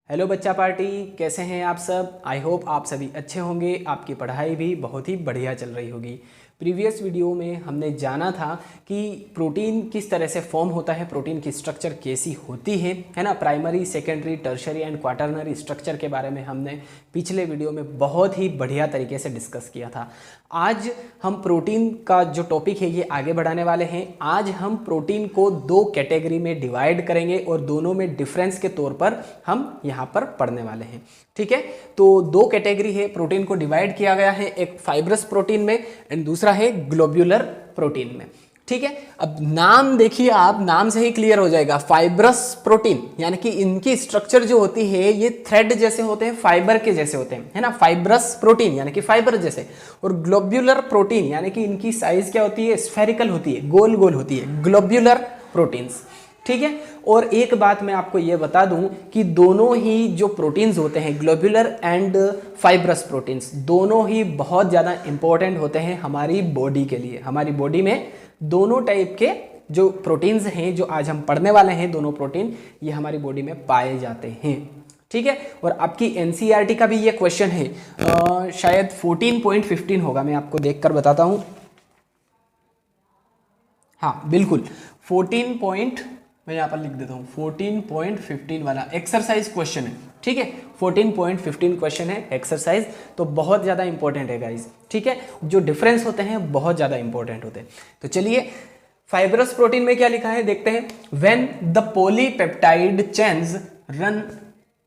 Hello बच्चा party, कैसे हैं आप सब। आई होप आप सभी अच्छे होंगे, आपकी पढ़ाई भी बहुत ही बढ़िया चल रही होगी। प्रीवियस वीडियो में हमने जाना था कि प्रोटीन किस तरह से फॉर्म होता है, प्रोटीन की स्ट्रक्चर कैसी होती है ना। Primary, secondary, tertiary and quaternary structure के बारे में हमने पिछले वीडियो में बहुत ही बढ़िया तरीके से डिस्कस किया था। आज हम प्रोटीन का जो टॉपिक है ये आगे बढ़ाने वाले हैं। आज हम प्रोटीन को दो कैटेगरी में डिवाइड करेंगे और दोनों में डिफरेंस के तौर पर हम यहाँ पर पढ़ने वाले हैं। ठीक है, तो दो कैटेगरी है, प्रोटीन को डिवाइड किया गया है, एक फाइब्रस प्रोटीन में एंड दूसरा है ग्लोब्यूलर प्रोटीन में। ठीक है, अब नाम देखिए, आप नाम से ही क्लियर हो जाएगा। फाइब्रस प्रोटीन यानी कि इनकी स्ट्रक्चर जो होती है ये थ्रेड जैसे होते हैं, फाइबर के जैसे होते हैं, है ना। फाइब्रस प्रोटीन यानी कि फाइबर जैसे, और ग्लोब्यूलर प्रोटीन यानी कि इनकी साइज क्या होती है, स्फेरिकल होती है, गोल गोल होती है, ग्लोब्यूलर प्रोटीन्स। ठीक है, और एक बात मैं आपको ये बता दूं कि दोनों ही जो प्रोटीन्स होते हैं, ग्लोब्यूलर एंड फाइब्रस प्रोटीन्स, दोनों ही बहुत ज़्यादा इंपॉर्टेंट होते हैं हमारी बॉडी के लिए। हमारी बॉडी में दोनों टाइप के जो प्रोटीन्स हैं, जो आज हम पढ़ने वाले हैं, दोनों प्रोटीन ये हमारी बॉडी में पाए जाते हैं। ठीक है, और आपकी एनसीईआरटी का भी ये क्वेश्चन है, शायद 14.15 होगा, मैं आपको देखकर बताता हूँ। हाँ बिल्कुल, 14 मैं यहाँ पर लिख देता हूँ, 14.15 वाला एक्सरसाइज क्वेश्चन है। ठीक है, 14.15 क्वेश्चन है एक्सरसाइज, तो बहुत ज़्यादा इंपॉर्टेंट है गाइज। ठीक है, जो डिफरेंस होते हैं बहुत ज़्यादा इंपॉर्टेंट होते हैं। तो चलिए, फाइब्रस प्रोटीन में क्या लिखा है देखते हैं। When the polypeptide chains run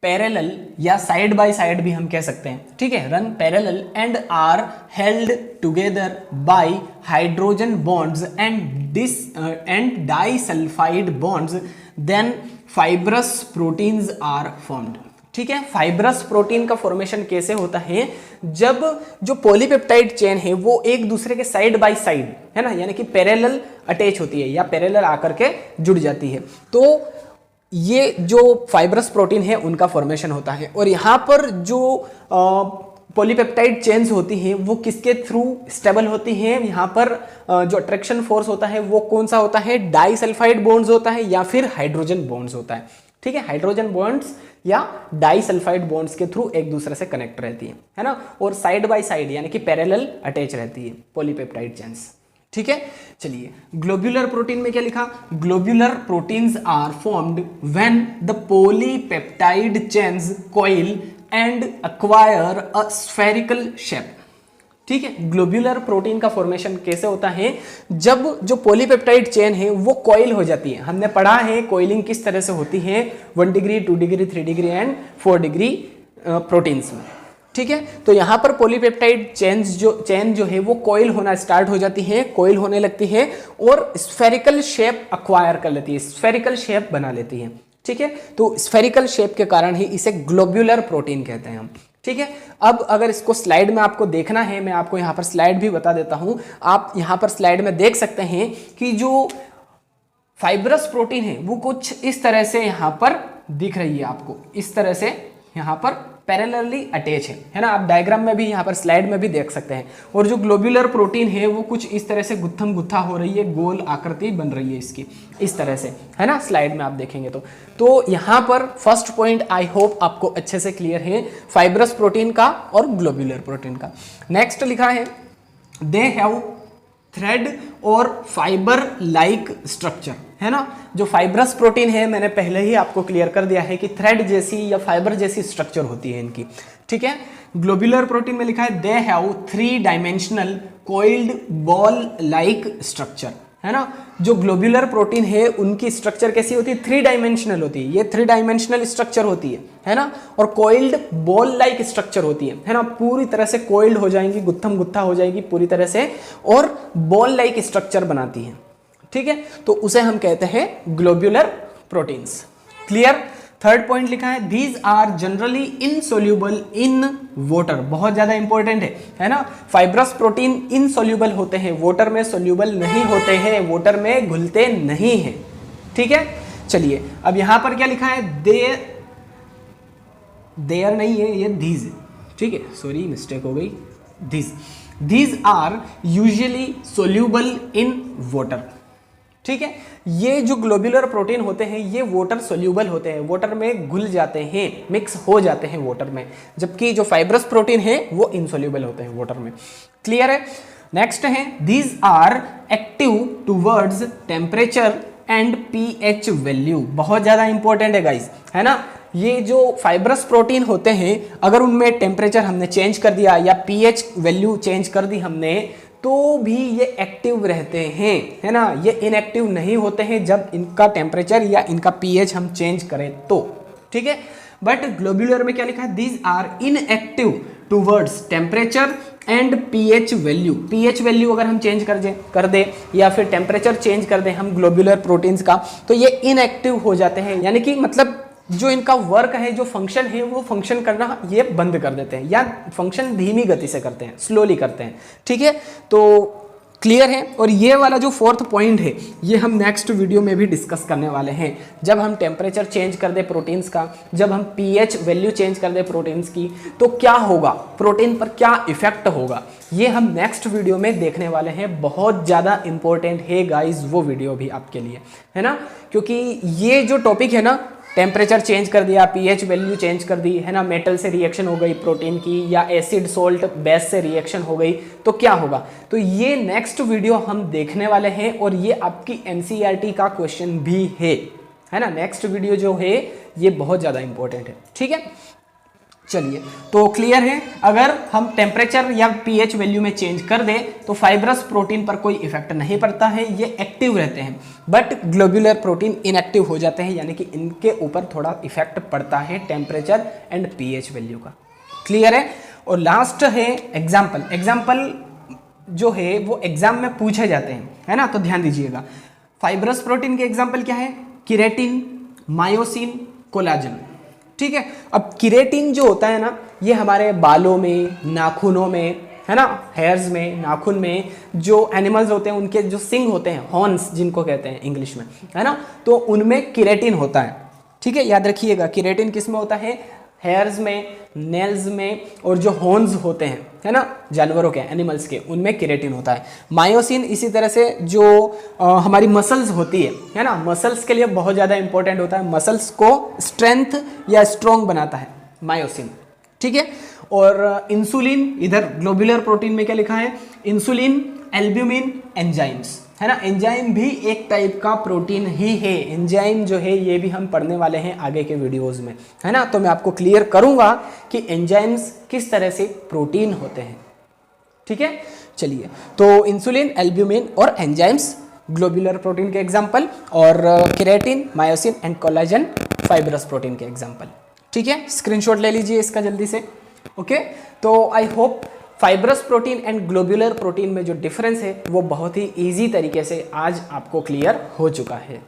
parallel, या साइड बाय साइड भी हम कह सकते हैं। ठीक है, run parallel and are held together by hydrogen bonds and disulphide bonds, then fibrous proteins are formed. ठीक है, फाइब्रस प्रोटीन का फॉर्मेशन कैसे होता है, जब जो पॉलीपेप्टाइड चेन है वो एक दूसरे के साइड बाय साइड, है ना, यानी कि पैरेलल अटैच होती है या पैरेलल आकर के जुड़ जाती है, तो ये जो फाइब्रस प्रोटीन है उनका फॉर्मेशन होता है। और यहाँ पर जो पॉलीपेप्टाइड चेन्स होती हैं वो किसके थ्रू स्टेबल होती हैं, यहाँ पर जो अट्रैक्शन फोर्स होता है वो कौन सा होता है, डाइसल्फाइड बॉन्ड्स होता है या फिर हाइड्रोजन बॉन्ड्स होता है। ठीक है, हाइड्रोजन बॉन्ड्स या डाइसल्फाइड बॉन्ड्स के थ्रू एक दूसरे से कनेक्ट रहती है ना, और साइड बाय साइड यानी कि पैरेलल अटैच रहती है पॉलीपेप्टाइड चेन्स। ठीक है, चलिए ग्लोब्यूलर प्रोटीन में क्या लिखा, globular proteins are formed when the polypeptide chains coil and acquire a spherical shape. ठीक है, ग्लोब्यूलर प्रोटीन का फॉर्मेशन कैसे होता है, जब जो पॉलीपेप्टाइड चेन है वो कॉइल हो जाती है। हमने पढ़ा है कॉइलिंग किस तरह से होती है, 1 degree, 2 degree, 3 degree and 4 degree proteins में। ठीक है, तो यहाँ पर पॉलीपेप्टाइड चेन जो है वो कॉइल होना स्टार्ट हो जाती है, कॉइल होने लगती है और स्फेरिकल शेप अक्वायर कर लेती है, स्फेरिकल शेप बना लेती है। ठीक है, तो स्फेरिकल शेप के कारण ही इसे ग्लोब्यूलर प्रोटीन कहते हैं हम। ठीक है, अब अगर इसको स्लाइड में आपको देखना है, मैं आपको यहाँ पर स्लाइड भी बता देता हूँ। आप यहाँ पर स्लाइड में देख सकते हैं कि जो फाइब्रस प्रोटीन है वो कुछ इस तरह से यहाँ पर दिख रही है आपको, इस तरह से यहाँ पर पैरेलली अटैच है ना। आप डायग्राम में भी यहाँ पर स्लाइड में भी देख सकते हैं। और जो ग्लोब्यूलर प्रोटीन है वो कुछ इस तरह से गुत्थम गुत्था हो रही है, गोल आकृति बन रही है इसकी, इस तरह से, है ना। स्लाइड में आप देखेंगे तो यहाँ पर फर्स्ट पॉइंट आई होप आपको अच्छे से क्लियर है, फाइब्रस प्रोटीन का और ग्लोब्यूलर प्रोटीन का। नेक्स्ट लिखा है, दे हैव थ्रेड और फाइबर लाइक स्ट्रक्चर, है ना। जो फाइब्रस प्रोटीन है मैंने पहले ही आपको क्लियर कर दिया है कि थ्रेड जैसी या फाइबर जैसी स्ट्रक्चर होती है इनकी। ठीक है, ग्लोब्यूलर प्रोटीन में लिखा है, they have 3 dimensional coiled ball like structure, है ना। जो ग्लोब्यूलर प्रोटीन है उनकी स्ट्रक्चर कैसी होती है, 3 डायमेंशनल होती है, ये 3 डायमेंशनल स्ट्रक्चर होती है ना। और कोइल्ड बॉल लाइक स्ट्रक्चर होती है ना, पूरी तरह से कोइल्ड हो जाएंगी, गुत्थम गुत्था हो जाएगी पूरी तरह से, और बॉल लाइक स्ट्रक्चर बनाती है। ठीक है, तो उसे हम कहते हैं globular proteins. Clear. Third point लिखा है, these are generally insoluble in water, बहुत ज्यादा इंपॉर्टेंट है ना। फाइब्रस प्रोटीन इनसोल्यूबल होते हैं, वाटर में सोल्यूबल नहीं होते हैं, वाटर में घुलते नहीं हैं। ठीक है, चलिए अब यहां पर क्या लिखा है, देयर नहीं है, ये दीज है। ठीक है, सॉरी मिस्टेक हो गई, these are usually soluble in water. ठीक है। ये जो ग्लोब्यूलर प्रोटीन होते हैं ये वाटर सोल्यूबल होते हैं, वाटर में घुल जाते हैं, मिक्स हो जाते हैं वाटर में, जबकि जो फाइब्रस प्रोटीन है वो इनसोल्यूबल होते हैं वाटर में। क्लियर है। नेक्स्ट है these are active towards temperature and pH value. बहुत ज्यादा इंपॉर्टेंट है गाइस, है ना। ये जो फाइब्रस प्रोटीन होते हैं अगर उनमें टेम्परेचर हमने चेंज कर दिया या पीएच वैल्यू चेंज कर दी हमने तो भी ये एक्टिव रहते हैं, है ना। ये इनएक्टिव नहीं होते हैं जब इनका टेम्परेचर या इनका पीएच हम चेंज करें तो, ठीक है। बट ग्लोब्यूलर में क्या लिखा है, these are inactive towards temperature and pH value. PH value अगर हम चेंज कर दे या फिर टेम्परेचर चेंज कर दें हम ग्लोब्यूलर प्रोटीन्स का तो ये इनएक्टिव हो जाते हैं, यानी कि मतलब जो इनका वर्क है, जो फंक्शन है वो फंक्शन करना ये बंद कर देते हैं या फंक्शन धीमी गति से करते हैं, स्लोली करते हैं, ठीक है। तो क्लियर है। और ये वाला जो फोर्थ पॉइंट है ये हम नेक्स्ट वीडियो में भी डिस्कस करने वाले हैं। जब हम टेम्परेचर चेंज कर दे प्रोटीन्स का, जब हम पीएच वैल्यू चेंज कर दे प्रोटीन्स की तो क्या होगा, प्रोटीन पर क्या इफेक्ट होगा, ये हम नेक्स्ट वीडियो में देखने वाले हैं। बहुत ज़्यादा इंपॉर्टेंट है गाइज वो वीडियो भी आपके लिए, है ना। क्योंकि ये जो टॉपिक है ना, टेम्परेचर चेंज कर दिया, पीएच वैल्यू चेंज कर दी, है ना, मेटल से रिएक्शन हो गई प्रोटीन की या एसिड सोल्ट बेस से रिएक्शन हो गई तो क्या होगा, तो ये नेक्स्ट वीडियो हम देखने वाले हैं। और ये आपकी एनसीईआरटी का क्वेश्चन भी है ना। नेक्स्ट वीडियो जो है ये बहुत ज़्यादा इंपॉर्टेंट है, ठीक है। चलिए, तो क्लियर है। अगर हम टेम्परेचर या पीएच वैल्यू में चेंज कर दें तो फाइब्रस प्रोटीन पर कोई इफेक्ट नहीं पड़ता है, ये एक्टिव रहते हैं। बट ग्लोब्यूलर प्रोटीन इनएक्टिव हो जाते हैं, यानी कि इनके ऊपर थोड़ा इफेक्ट पड़ता है टेम्परेचर एंड पीएच वैल्यू का। क्लियर है। और लास्ट है एग्जाम्पल। एग्जाम्पल जो है वो एग्जाम में पूछे जाते हैं, है ना, तो ध्यान दीजिएगा। फाइब्रस प्रोटीन के एग्जाम्पल क्या है, केराटिन, मायोसिन, कोलाजन, ठीक है। अब केराटिन जो होता है ना ये हमारे बालों में, नाखूनों में, है ना, हेयर्स में, नाखून में जो एनिमल्स होते हैं उनके जो सिंग होते हैं, हॉर्न्स जिनको कहते हैं इंग्लिश में, है ना, तो उनमें केराटिन होता है, ठीक है। याद रखिएगा केराटिन किस में होता है, हेयर्स में, नेल्स में, और जो हॉर्न्स होते हैं, है ना, जानवरों के, एनिमल्स के, उनमें केराटिन होता है। मायोसिन इसी तरह से जो हमारी मसल्स होती है ना, मसल्स के लिए बहुत ज़्यादा इंपॉर्टेंट होता है, मसल्स को स्ट्रेंथ या स्ट्रॉन्ग बनाता है मायोसिन, ठीक है। और इंसुलिन, इधर ग्लोब्यूलर प्रोटीन में क्या लिखा है, इंसुलिन, एल्ब्यूमिन, एंजाइम्स, है ना। एंजाइम भी एक टाइप का प्रोटीन ही है। एंजाइम जो है ये भी हम पढ़ने वाले हैं आगे के वीडियोस में, है ना। तो मैं आपको क्लियर करूंगा कि एंजाइम्स किस तरह से प्रोटीन होते हैं, ठीक है। चलिए, तो इंसुलिन, एल्ब्यूमिन और एंजाइम्स ग्लोब्यूलर प्रोटीन के एग्जाम्पल, और keratin, myosin and collagen fibrous protein के एग्जाम्पल, ठीक है। स्क्रीनशॉट ले लीजिए इसका जल्दी से, ओके। तो I hope fibrous protein and globular protein में जो डिफरेंस है वो बहुत ही इजी तरीके से आज आपको क्लियर हो चुका है।